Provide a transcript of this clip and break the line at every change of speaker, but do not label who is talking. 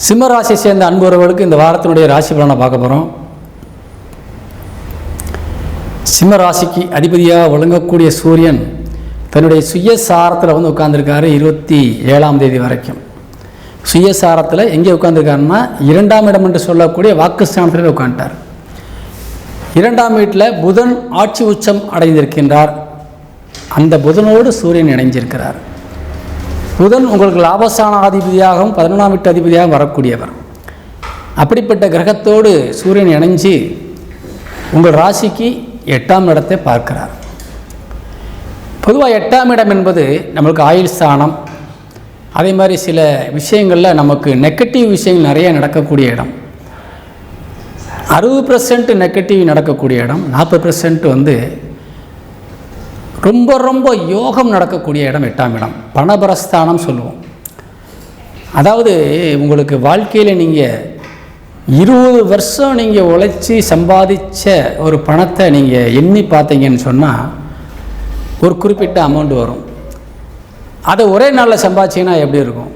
சிம்ம ராசியை சேர்ந்த அன்புறவர்களுக்கு இந்த வாரத்தினுடைய ராசி பலனை பார்க்க போகிறோம். சிம்ம ராசிக்கு அதிபதியாக விளங்கக்கூடிய சூரியன் தன்னுடைய சுயசாரத்தில் வந்து உட்கார்ந்துருக்காரு 27ஆம் தேதி வரைக்கும். சுயசாரத்தில் எங்கே உட்கார்ந்துருக்காருன்னா 2ஆம் இடம் என்று சொல்லக்கூடிய வாக்குஸ்தானத்தில் உட்காந்துட்டார். 2ஆம் வீட்டில் புதன் ஆட்சி உச்சம் அடைந்திருக்கின்றார். அந்த புதனோடு சூரியன் இணைஞ்சிருக்கிறார். புதன் உங்களுக்கு லாபஸ்தான அதிபதியாகவும் 11ஆம் வீட்டு அதிபதியாகவும் வரக்கூடியவர். அப்படிப்பட்ட கிரகத்தோடு சூரியன் இணைஞ்சு உங்கள் ராசிக்கு 8ஆம் இடத்தை பார்க்கிறார். பொதுவாக 8ஆம் இடம் என்பது நம்மளுக்கு ஆயுள் ஸ்தானம். அதே மாதிரி சில விஷயங்களில் நமக்கு நெகட்டிவ் விஷயங்கள் நிறைய நடக்கக்கூடிய இடம். 60% நெகட்டிவ் நடக்கக்கூடிய இடம், 40% வந்து ரொம்ப ரொம்ப யோகம் நடக்கக்கூடிய இடம் 8ஆம் இடம். பணபரஸ்தானம் சொல்லுவோம். அதாவது உங்களுக்கு வாழ்க்கையில் நீங்கள் 20 வருஷம் நீங்கள் உழைச்சி சம்பாதிச்ச ஒரு பணத்தை நீங்கள் எண்ணி பார்த்தீங்கன்னு சொன்னால் ஒரு குறிப்பிட்ட அமௌண்ட் வரும். அதை ஒரே நாளில் சம்பாதிச்சிங்கன்னா எப்படி இருக்கும்?